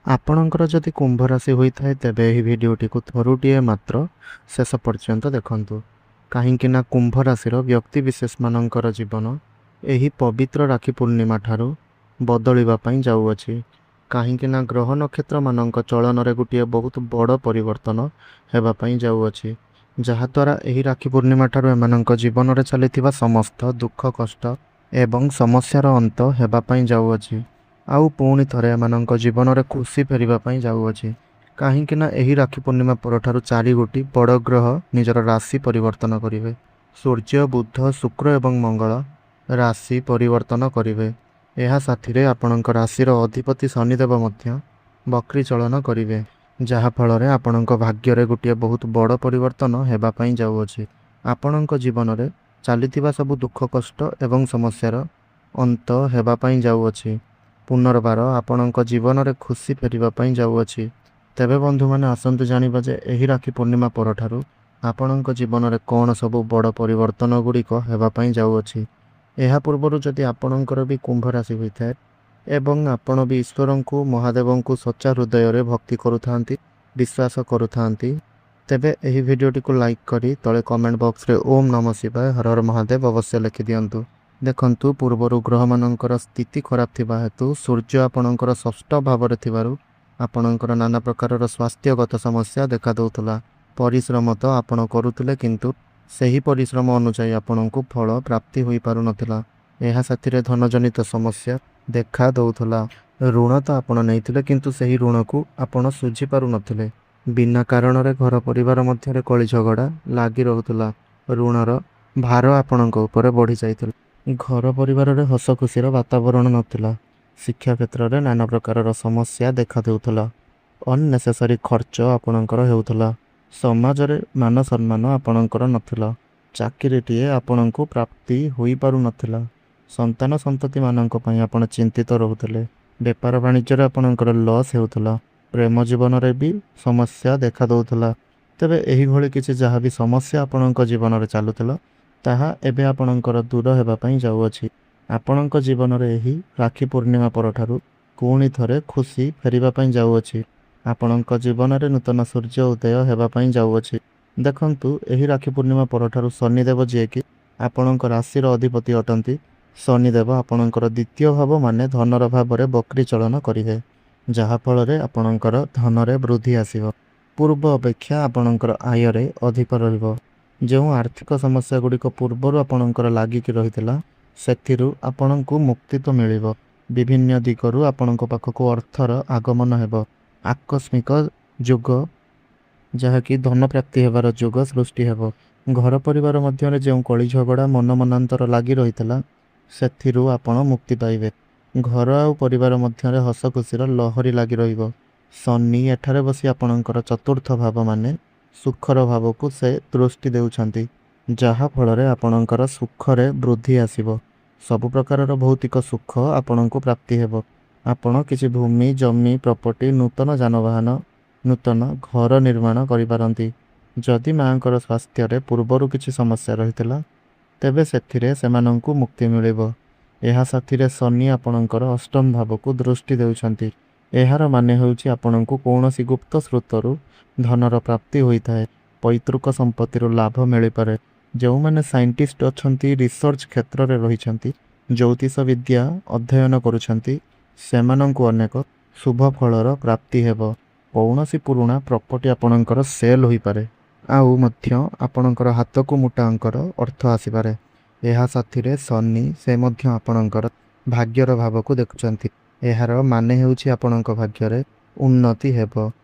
ଆପଣଙ୍କର ଯଦି କୁମ୍ଭ ରାଶି ହୋଇଥାଏ ତେବେ ଏହି ଭିଡ଼ିଓଟିକୁ ଥରୁଟିଏ ମାତ୍ର ଶେଷ ପର୍ଯ୍ୟନ୍ତ ଦେଖନ୍ତୁ, କାହିଁକି ନା କୁମ୍ଭ ରାଶିର ବ୍ୟକ୍ତିବିଶେଷମାନଙ୍କର ଜୀବନ ଏହି ପବିତ୍ର ରାକ୍ଷୀ ପୂର୍ଣ୍ଣିମା ଠାରୁ ବଦଳିବା ପାଇଁ ଯାଉଅଛି। କାହିଁକି ନା ଗ୍ରହ ନକ୍ଷତ୍ରମାନଙ୍କ ଚଳନରେ ଗୋଟିଏ ବହୁତ ବଡ଼ ପରିବର୍ତ୍ତନ ହେବା ପାଇଁ ଯାଉଅଛି, ଯାହାଦ୍ୱାରା ଏହି ରାକ୍ଷୀ ପୂର୍ଣ୍ଣିମା ଠାରୁ ଏମାନଙ୍କ ଜୀବନରେ ଚାଲିଥିବା ସମସ୍ତ ଦୁଃଖ କଷ୍ଟ ଏବଂ ସମସ୍ୟାର ଅନ୍ତ ହେବା ପାଇଁ ଯାଉଅଛି। ଆଉ ପୁଣି ଥରେ ଏମାନଙ୍କ ଜୀବନରେ ଖୁସି ଫେରିବା ପାଇଁ ଯାଉଅଛି, କାହିଁକି ନା ଏହି ରାକ୍ଷୀ ପୂର୍ଣ୍ଣିମା ପରଠାରୁ 4ଗୋଟି ବଡ଼ ଗ୍ରହ ନିଜର ରାଶି ପରିବର୍ତ୍ତନ କରିବେ। ସୂର୍ଯ୍ୟ, ବୁଧ, ଶୁକ୍ର ଏବଂ ମଙ୍ଗଳ ରାଶି ପରିବର୍ତ୍ତନ କରିବେ। ଏହା ସାଥିରେ ଆପଣଙ୍କ ରାଶିର ଅଧିପତି ଶନିଦେବ ମଧ୍ୟ ବକ୍ରୀଚଳନ କରିବେ, ଯାହାଫଳରେ ଆପଣଙ୍କ ଭାଗ୍ୟରେ ଗୋଟିଏ ବହୁତ ବଡ଼ ପରିବର୍ତ୍ତନ ହେବା ପାଇଁ ଯାଉଅଛି। ଆପଣଙ୍କ ଜୀବନରେ ଚାଲିଥିବା ସବୁ ଦୁଃଖ କଷ୍ଟ ଏବଂ ସମସ୍ୟାର ଅନ୍ତ ହେବା ପାଇଁ ଯାଉଅଛି। ପୁନର୍ବାର ଆପଣଙ୍କ ଜୀବନରେ ଖୁସି ଫେରିବା ପାଇଁ ଯାଉଅଛି। ତେବେ ବନ୍ଧୁମାନେ, ଆସନ୍ତୁ ଜାଣିବା ଯେ ଏହି ରାକ୍ଷୀ ପୂର୍ଣ୍ଣିମା ପରଠାରୁ ଆପଣଙ୍କ ଜୀବନରେ କ'ଣ ସବୁ ବଡ଼ ପରିବର୍ତ୍ତନ ଗୁଡ଼ିକ ହେବା ପାଇଁ ଯାଉଅଛି। ଏହା ପୂର୍ବରୁ ଯଦି ଆପଣଙ୍କର ବି କୁମ୍ଭ ରାଶି ହୋଇଥାଏ ଏବଂ ଆପଣ ବି ଈଶ୍ୱରଙ୍କୁ, ମହାଦେବଙ୍କୁ ସଚ୍ଚା ହୃଦୟରେ ଭକ୍ତି କରୁଥାନ୍ତି, ବିଶ୍ୱାସ କରୁଥାନ୍ତି, ତେବେ ଏହି ଭିଡ଼ିଓଟିକୁ ଲାଇକ୍ କରି ତଳେ କମେଣ୍ଟ ବକ୍ସରେ ଓମ୍ ନମଃ ଶିବାୟ, ହର ହର ମହାଦେବ ଅବଶ୍ୟ ଲେଖିଦିଅନ୍ତୁ। ଦେଖନ୍ତୁ, ପୂର୍ବରୁ ଗ୍ରହମାନଙ୍କର ସ୍ଥିତି ଖରାପ ଥିବା ହେତୁ ସୂର୍ଯ୍ୟ ଆପଣଙ୍କର ଷଷ୍ଠ ଭାବରେ ଥିବାରୁ ଆପଣଙ୍କର ନାନା ପ୍ରକାରର ସ୍ୱାସ୍ଥ୍ୟଗତ ସମସ୍ୟା ଦେଖାଦେଉଥିଲା। ପରିଶ୍ରମ ତ ଆପଣ କରୁଥିଲେ, କିନ୍ତୁ ସେହି ପରିଶ୍ରମ ଅନୁଯାୟୀ ଆପଣଙ୍କୁ ଫଳ ପ୍ରାପ୍ତି ହୋଇପାରୁନଥିଲା। ଏହା ସାଥିରେ ଧନଜନିତ ସମସ୍ୟା ଦେଖା ଦେଉଥିଲା। ଋଣ ତ ଆପଣ ନେଇଥିଲେ, କିନ୍ତୁ ସେହି ଋଣକୁ ଆପଣ ଶୁଝି ପାରୁନଥିଲେ। ବିନା କାରଣରେ ଘର ପରିବାର ମଧ୍ୟରେ କଳି ଝଗଡ଼ା ଲାଗି ରହୁଥିଲା। ଋଣର ଭାର ଆପଣଙ୍କ ଉପରେ ବଢ଼ି ଯାଇଥିଲା। ଘର ପରିବାରରେ ହସ ଖୁସିର ବାତାବରଣ ନଥିଲା। ଶିକ୍ଷା କ୍ଷେତ୍ରରେ ନାନା ପ୍ରକାରର ସମସ୍ୟା ଦେଖା ଦେଉଥିଲା। ଅନନେସେସାରୀ ଖର୍ଚ୍ଚ ଆପଣଙ୍କର ହେଉଥିଲା। ସମାଜରେ ମାନ ସମ୍ମାନ ଆପଣଙ୍କର ନଥିଲା। ଚାକିରିଟିଏ ଆପଣଙ୍କୁ ପ୍ରାପ୍ତି ହୋଇପାରୁନଥିଲା। ସନ୍ତାନ ସନ୍ତତିମାନଙ୍କ ପାଇଁ ଆପଣ ଚିନ୍ତିତ ରହୁଥିଲେ। ବେପାର ବାଣିଜ୍ୟରେ ଆପଣଙ୍କର ଲସ୍ ହେଉଥିଲା। ପ୍ରେମ ଜୀବନରେ ବି ସମସ୍ୟା ଦେଖା ଦେଉଥିଲା। ତେବେ ଏହିଭଳି କିଛି ଯାହା ବି ସମସ୍ୟା ଆପଣଙ୍କ ଜୀବନରେ ଚାଲୁଥିଲା, ତାହା ଏବେ ଆପଣଙ୍କର ଦୂର ହେବା ପାଇଁ ଯାଉଅଛି। ଆପଣଙ୍କ ଜୀବନରେ ଏହି ରାକ୍ଷୀ ପୂର୍ଣ୍ଣିମା ପରଠାରୁ ପୁଣି ଥରେ ଖୁସି ଫେରିବା ପାଇଁ ଯାଉଅଛି। ଆପଣଙ୍କ ଜୀବନରେ ନୂତନ ସୂର୍ଯ୍ୟ ଉଦୟ ହେବା ପାଇଁ ଯାଉଅଛି। ଦେଖନ୍ତୁ, ଏହି ରାକ୍ଷୀ ପୂର୍ଣ୍ଣିମା ପରଠାରୁ ଶନିଦେବ, ଯିଏକି ଆପଣଙ୍କ ରାଶିର ଅଧିପତି ଅଟନ୍ତି, ଶନିଦେବ ଆପଣଙ୍କର ଦ୍ୱିତୀୟ ଭାବ ମାନେ ଧନର ଭାବରେ ବକ୍ରୀଚଳନ କରିବେ, ଯାହାଫଳରେ ଆପଣଙ୍କର ଧନରେ ବୃଦ୍ଧି ଆସିବ। ପୂର୍ବ ଅପେକ୍ଷା ଆପଣଙ୍କର ଆୟରେ ଅଧିକ ରହିବ। ଯେଉଁ ଆର୍ଥିକ ସମସ୍ୟା ଗୁଡ଼ିକ ପୂର୍ବରୁ ଆପଣଙ୍କର ଲାଗିକି ରହିଥିଲା, ସେଥିରୁ ଆପଣଙ୍କୁ ମୁକ୍ତି ତ ମିଳିବ। ବିଭିନ୍ନ ଦିଗରୁ ଆପଣଙ୍କ ପାଖକୁ ଅର୍ଥର ଆଗମନ ହେବ। ଆକସ୍ମିକ ଯୋଗ, ଯାହାକି ଧନ ପ୍ରାପ୍ତି ହେବାର ଯୋଗ ସୃଷ୍ଟି ହେବ। ଘର ପରିବାର ମଧ୍ୟରେ ଯେଉଁ କଳି ଝଗଡ଼ା, ମନମନାନ୍ତର ଲାଗି ରହିଥିଲା, ସେଥିରୁ ଆପଣ ମୁକ୍ତି ପାଇବେ। ଘର ଆଉ ପରିବାର ମଧ୍ୟରେ ହସ ଖୁସିର ଲହରୀ ଲାଗି ରହିବ। ଶନି ଏଠାରେ ବସି ଆପଣଙ୍କର ଚତୁର୍ଥ ଭାବ ମାନେ ସୁଖର ଭାବକୁ ସେ ଦୃଷ୍ଟି ଦେଉଛନ୍ତି, ଯାହାଫଳରେ ଆପଣଙ୍କର ସୁଖରେ ବୃଦ୍ଧି ଆସିବ। ସବୁ ପ୍ରକାରର ଭୌତିକ ସୁଖ ଆପଣଙ୍କୁ ପ୍ରାପ୍ତି ହେବ। ଆପଣ କିଛି ଭୂମି, ଜମି, ପ୍ରପର୍ଟି, ନୂତନ ଯାନବାହନ, ନୂତନ ଘର ନିର୍ମାଣ କରିପାରନ୍ତି। ଯଦି ମାଆଙ୍କର ସ୍ୱାସ୍ଥ୍ୟରେ ପୂର୍ବରୁ କିଛି ସମସ୍ୟା ରହିଥିଲା, ତେବେ ସେଥିରେ ସେମାନଙ୍କୁ ମୁକ୍ତି ମିଳିବ। ଏହା ସାଥିରେ ଶନି ଆପଣଙ୍କର ଅଷ୍ଟମ ଭାବକୁ ଦୃଷ୍ଟି ଦେଉଛନ୍ତି। ଏହାର ମାନେ ହେଉଛି ଆପଣଙ୍କୁ କୌଣସି ଗୁପ୍ତ ସ୍ରୋତରୁ ଧନର ପ୍ରାପ୍ତି ହୋଇଥାଏ। ପୈତୃକ ସମ୍ପତ୍ତିରୁ ଲାଭ ମିଳିପାରେ। ଯେଉଁମାନେ ସାଇଣ୍ଟିଷ୍ଟ ଅଛନ୍ତି, ରିସର୍ଚ୍ଚ କ୍ଷେତ୍ରରେ ରହିଛନ୍ତି, ଜ୍ୟୋତିଷ ବିଦ୍ୟା ଅଧ୍ୟୟନ କରୁଛନ୍ତି, ସେମାନଙ୍କୁ ଅନେକ ଶୁଭ ଫଳର ପ୍ରାପ୍ତି ହେବ। କୌଣସି ପୁରୁଣା ପ୍ରପର୍ଟି ଆପଣଙ୍କର ସେଲ୍ ହୋଇପାରେ, ଆଉ ମଧ୍ୟ ଆପଣଙ୍କର ହାତକୁ ମୋଟା ଅଙ୍କର ଅର୍ଥ ଆସିପାରେ। ଏହା ସାଥିରେ ଶନି ସେ ମଧ୍ୟ ଆପଣଙ୍କର ଭାଗ୍ୟର ଭାବକୁ ଦେଖୁଛନ୍ତି। ଏହାର ମାନେ ହେଉଛି ଆପଣଙ୍କ ଭାଗ୍ୟରେ ଉନ୍ନତି ହେବ।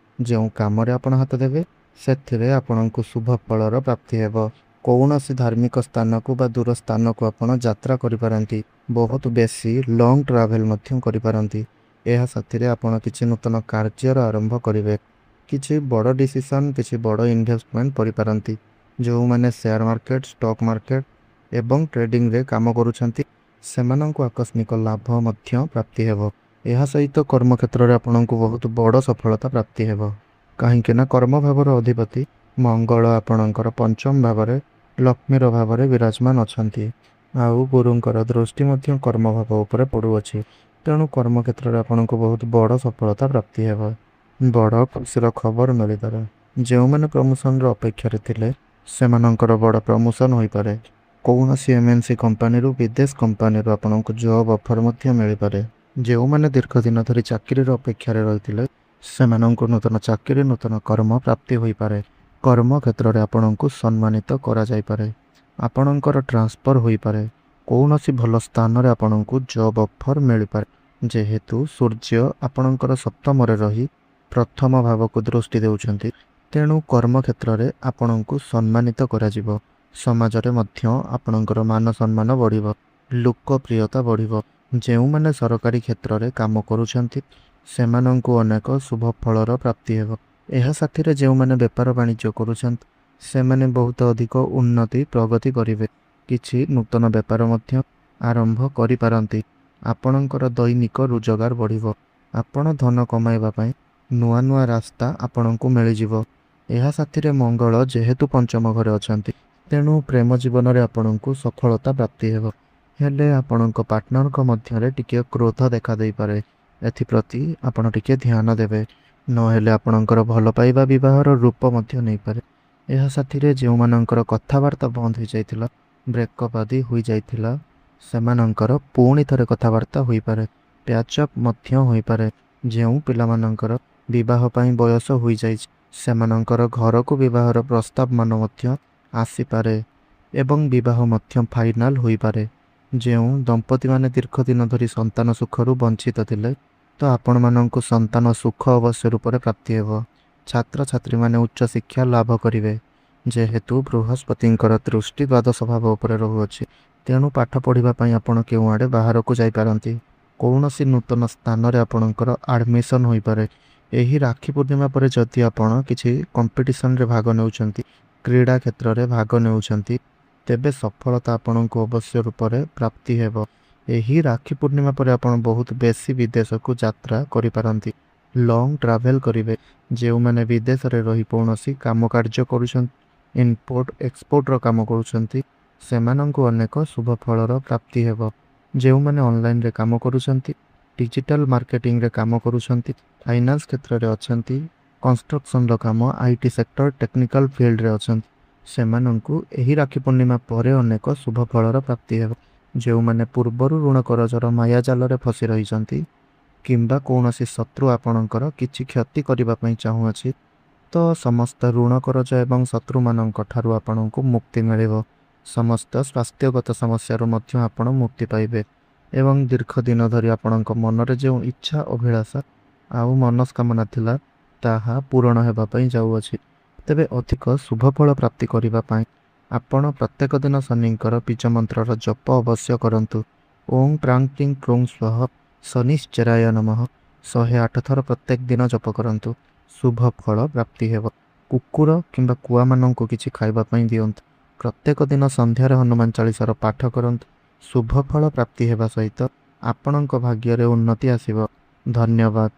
ଯେଉଁ କାମରେ ଆପଣ ହାତ ଦେବେ, ସେଥିରେ ଆପଣଙ୍କୁ ଶୁଭ ଫଳର ପ୍ରାପ୍ତି ହେବ। କୌଣସି ଧାର୍ମିକ ସ୍ଥାନକୁ ବା ଦୂର ସ୍ଥାନକୁ ଆପଣ ଯାତ୍ରା କରିପାରନ୍ତି। ବହୁତ ବେଶୀ ଲଙ୍ଗ୍ ଟ୍ରାଭେଲ୍ ମଧ୍ୟ କରିପାରନ୍ତି। ଏହା ସାଥିରେ ଆପଣ କିଛି ନୂତନ କାର୍ଯ୍ୟର ଆରମ୍ଭ କରିବେ। କିଛି ବଡ଼ ଡିସିସନ୍, କିଛି ବଡ଼ ଇନଭେଷ୍ଟମେଣ୍ଟ କରିପାରନ୍ତି। ଯେଉଁମାନେ ସେୟାର ମାର୍କେଟ, ଷ୍ଟକ୍ ମାର୍କେଟ ଏବଂ ଟ୍ରେଡିଂରେ କାମ କରୁଛନ୍ତି, ସେମାନଙ୍କୁ ଆକସ୍ମିକ ଲାଭ ମଧ୍ୟ ପ୍ରାପ୍ତି ହେବ। ଏହା ସହିତ କର୍ମକ୍ଷେତ୍ରରେ ଆପଣଙ୍କୁ ବହୁତ ବଡ଼ ସଫଳତା ପ୍ରାପ୍ତି ହେବ। କାହିଁକି ନା କର୍ମଭାବର ଅଧିପତି ମଙ୍ଗଳ ଆପଣଙ୍କର ପଞ୍ଚମ ଭାବରେ ଲକ୍ଷ୍ମୀର ଭାବରେ ବିରାଜମାନ ଅଛନ୍ତି। ଆଉ ଗୁରୁଙ୍କର ଦୃଷ୍ଟି ମଧ୍ୟ କର୍ମଭାବ ଉପରେ ପଡ଼ୁଅଛି। ତେଣୁ କର୍ମକ୍ଷେତ୍ରରେ ଆପଣଙ୍କୁ ବହୁତ ବଡ଼ ସଫଳତା ପ୍ରାପ୍ତି ହେବ। ବଡ଼ ଖୁସିର ଖବର ମିଳିପାରେ। ଯେଉଁମାନେ ପ୍ରମୋସନର ଅପେକ୍ଷାରେ ଥିଲେ ସେମାନଙ୍କର ବଡ଼ ପ୍ରମୋସନ ହୋଇପାରେ। କୌଣସି ଏମ୍ଏନ୍ସି କମ୍ପାନୀରୁ ବିଦେଶ କମ୍ପାନୀରୁ ଆପଣଙ୍କୁ ଜବ୍ ଅଫର୍ ମଧ୍ୟ ମିଳିପାରେ। ଯେଉଁମାନେ ଦୀର୍ଘ ଦିନ ଧରି ଚାକିରିର ଅପେକ୍ଷାରେ ରହିଥିଲେ ସେମାନଙ୍କୁ ନୂତନ ଚାକିରି ନୂତନ କର୍ମ ପ୍ରାପ୍ତି ହୋଇପାରେ। କର୍ମକ୍ଷେତ୍ରରେ ଆପଣଙ୍କୁ ସମ୍ମାନିତ କରାଯାଇପାରେ। ଆପଣଙ୍କର ଟ୍ରାନ୍ସଫର ହୋଇପାରେ। କୌଣସି ଭଲ ସ୍ଥାନରେ ଆପଣଙ୍କୁ ଜବ୍ ଅଫର୍ ମିଳିପାରେ। ଯେହେତୁ ସୂର୍ଯ୍ୟ ଆପଣଙ୍କର ସପ୍ତମରେ ରହି ପ୍ରଥମ ଭାବକୁ ଦୃଷ୍ଟି ଦେଉଛନ୍ତି, ତେଣୁ କର୍ମକ୍ଷେତ୍ରରେ ଆପଣଙ୍କୁ ସମ୍ମାନିତ କରାଯିବ। ସମାଜରେ ମଧ୍ୟ ଆପଣଙ୍କର ମାନ ସମ୍ମାନ ବଢ଼ିବ, ଲୋକପ୍ରିୟତା ବଢ଼ିବ। ଯେଉଁମାନେ ସରକାରୀ କ୍ଷେତ୍ରରେ କାମ କରୁଛନ୍ତି ସେମାନଙ୍କୁ ଅନେକ ଶୁଭ ଫଳର ପ୍ରାପ୍ତି ହେବ। ଏହା ସାଥିରେ ଯେଉଁମାନେ ବେପାର ବାଣିଜ୍ୟ କରୁଛନ୍ତି ସେମାନେ ବହୁତ ଅଧିକ ଉନ୍ନତି ପ୍ରଗତି କରିବେ। କିଛି ନୂତନ ବେପାର ମଧ୍ୟ ଆରମ୍ଭ କରିପାରନ୍ତି। ଆପଣଙ୍କର ଦୈନିକ ରୋଜଗାର ବଢ଼ିବ। ଆପଣ ଧନ କମାଇବା ପାଇଁ ନୂଆ ନୂଆ ରାସ୍ତା ଆପଣଙ୍କୁ ମିଳିଯିବ। ଏହା ସାଥିରେ ମଙ୍ଗଳ ଯେହେତୁ ପଞ୍ଚମ ଘରେ ଅଛନ୍ତି, ତେଣୁ ପ୍ରେମ ଜୀବନରେ ଆପଣଙ୍କୁ ସଫଳତା ପ୍ରାପ୍ତି ହେବ। ହେଲେ ଆପଣଙ୍କ ପାର୍ଟନରଙ୍କ ମଧ୍ୟରେ ଟିକିଏ କ୍ରୋଧ ଦେଖାଦେଇପାରେ। ଏଥିପ୍ରତି ଆପଣ ଟିକିଏ ଧ୍ୟାନ ଦେବେ, ନହେଲେ ଆପଣଙ୍କର ଭଲ ପାଇବା ବିବାହର ରୂପ ମଧ୍ୟ ନେଇପାରେ। ଏହା ସାଥିରେ ଯେଉଁମାନଙ୍କର କଥାବାର୍ତ୍ତା ବନ୍ଦ ହୋଇଯାଇଥିଲା, ବ୍ରେକଅପ୍ ଆଦି ହୋଇଯାଇଥିଲା, ସେମାନଙ୍କର ପୁଣି ଥରେ କଥାବାର୍ତ୍ତା ହୋଇପାରେ। ପ୍ୟାଚଅପ୍ ମଧ୍ୟ ହୋଇପାରେ। ଯେଉଁ ପିଲାମାନଙ୍କର ବିବାହ ପାଇଁ ବୟସ ହୋଇଯାଇଛି ସେମାନଙ୍କର ଘରକୁ ବିବାହର ପ୍ରସ୍ତାବମାନ ମଧ୍ୟ ଆସିପାରେ ଏବଂ ବିବାହ ମଧ୍ୟ ଫାଇନାଲ ହୋଇପାରେ। ଯେଉଁ ଦମ୍ପତିମାନେ ଦୀର୍ଘ ଦିନ ଧରି ସନ୍ତାନ ସୁଖରୁ ବଞ୍ଚିତ ଥିଲେ, ତ ଆପଣମାନଙ୍କୁ ସନ୍ତାନ ସୁଖ ଅବଶ୍ୟ ରୂପରେ ପ୍ରାପ୍ତି ହେବ। ଛାତ୍ରଛାତ୍ରୀମାନେ ଉଚ୍ଚଶିକ୍ଷା ଲାଭ କରିବେ। ଯେହେତୁ ବୃହସ୍ପତିଙ୍କର ଦୃଷ୍ଟି ଦ୍ୱାଦଶ ଭାବ ଉପରେ ରହୁଅଛି, ତେଣୁ ପାଠ ପଢ଼ିବା ପାଇଁ ଆପଣ କେଉଁ ଆଡ଼େ ବାହାରକୁ ଯାଇପାରନ୍ତି। କୌଣସି ନୂତନ ସ୍ଥାନରେ ଆପଣଙ୍କର ଆଡ଼ମିସନ୍ ହୋଇପାରେ। ଏହି ରାକ୍ଷୀ ପୂର୍ଣ୍ଣିମା ପରେ ଯଦି ଆପଣ କିଛି କମ୍ପିଟିସନରେ ଭାଗ ନେଉଛନ୍ତି, କ୍ରୀଡ଼ା କ୍ଷେତ୍ରରେ ଭାଗ ନେଉଛନ୍ତି, ତେବେ ସଫଳତା ଆପଣଙ୍କୁ ଅବଶ୍ୟ ରୂପରେ ପ୍ରାପ୍ତି ହେବ। ଏହି ରାକ୍ଷୀ ପୂର୍ଣ୍ଣିମା ପରେ ଆପଣ ବହୁତ ବେଶୀ ବିଦେଶକୁ ଯାତ୍ରା କରିପାରନ୍ତି। ଲଙ୍ଗ ଟ୍ରାଭେଲ୍ କରିବେ। ଯେଉଁମାନେ ବିଦେଶରେ ରହି କୌଣସି କାମ କାର୍ଯ୍ୟ କରୁଛନ୍ତି, ଇମ୍ପୋର୍ଟ ଏକ୍ସପୋର୍ଟର କାମ କରୁଛନ୍ତି, ସେମାନଙ୍କୁ ଅନେକ ଶୁଭ ଫଳର ପ୍ରାପ୍ତି ହେବ। ଯେଉଁମାନେ ଅନଲାଇନରେ କାମ କରୁଛନ୍ତି, ଡିଜିଟାଲ ମାର୍କେଟିଂରେ କାମ କରୁଛନ୍ତି, ଫାଇନାନ୍ସ କ୍ଷେତ୍ରରେ ଅଛନ୍ତି, କନଷ୍ଟ୍ରକ୍ସନର କାମ, ଆଇଟି ସେକ୍ଟର, ଟେକ୍ନିକାଲ ଫିଲ୍ଡରେ ଅଛନ୍ତି, ସେମାନଙ୍କୁ ଏହି ରାକ୍ଷୀ ପୂର୍ଣ୍ଣିମା ପରେ ଅନେକ ଶୁଭ ଫଳର ପ୍ରାପ୍ତି ହେବ। ଯେଉଁମାନେ ପୂର୍ବରୁ ଋଣ କରଜର ମାୟାଜାଲରେ ଫସି ରହିଛନ୍ତି କିମ୍ବା କୌଣସି ଶତ୍ରୁ ଆପଣଙ୍କର କିଛି କ୍ଷତି କରିବା ପାଇଁ ଚାହୁଁଅଛି, ତ ସମସ୍ତ ଋଣ କରଜ ଏବଂ ଶତ୍ରୁମାନଙ୍କ ଠାରୁ ଆପଣଙ୍କୁ ମୁକ୍ତି ମିଳିବ। ସମସ୍ତ ସ୍ୱାସ୍ଥ୍ୟଗତ ସମସ୍ୟାରୁ ମଧ୍ୟ ଆପଣ ମୁକ୍ତି ପାଇବେ ଏବଂ ଦୀର୍ଘ ଦିନ ଧରି ଆପଣଙ୍କ ମନରେ ଯେଉଁ ଇଚ୍ଛା ଅଭିଳାଷା ଆଉ ମନସ୍କାମନା ଥିଲା ତାହା ପୂରଣ ହେବା ପାଇଁ ଯାଉଅଛି। ତେବେ ଅଧିକ ଶୁଭଫଳ ପ୍ରାପ୍ତି କରିବା ପାଇଁ ଆପଣ ପ୍ରତ୍ୟେକ ଦିନ ଶନିଙ୍କର ବୀଜ ମନ୍ତ୍ରର ଜପ ଅବଶ୍ୟ କରନ୍ତୁ। ଓଂ ପ୍ରାଂ ପ୍ରିଂ ପ୍ରୁଂ ସ୍ୱଃ ଶନିଶ୍ଚରାୟ ନମଃ 108 ଥର ପ୍ରତ୍ୟେକ ଦିନ ଜପ କରନ୍ତୁ। ଶୁଭ ଫଳ ପ୍ରାପ୍ତି ହେବ। କୁକୁର କିମ୍ବା କୁଆମାନଙ୍କୁ କିଛି ଖାଇବା ପାଇଁ ଦିଅନ୍ତୁ। ପ୍ରତ୍ୟେକ ଦିନ ସନ୍ଧ୍ୟାରେ ହନୁମାନ ଚାଳିଶାର ପାଠ କରନ୍ତୁ। ଶୁଭ ଫଳ ପ୍ରାପ୍ତି ହେବା ସହିତ ଆପଣଙ୍କ ଭାଗ୍ୟରେ ଉନ୍ନତି ଆସିବ। ଧନ୍ୟବାଦ।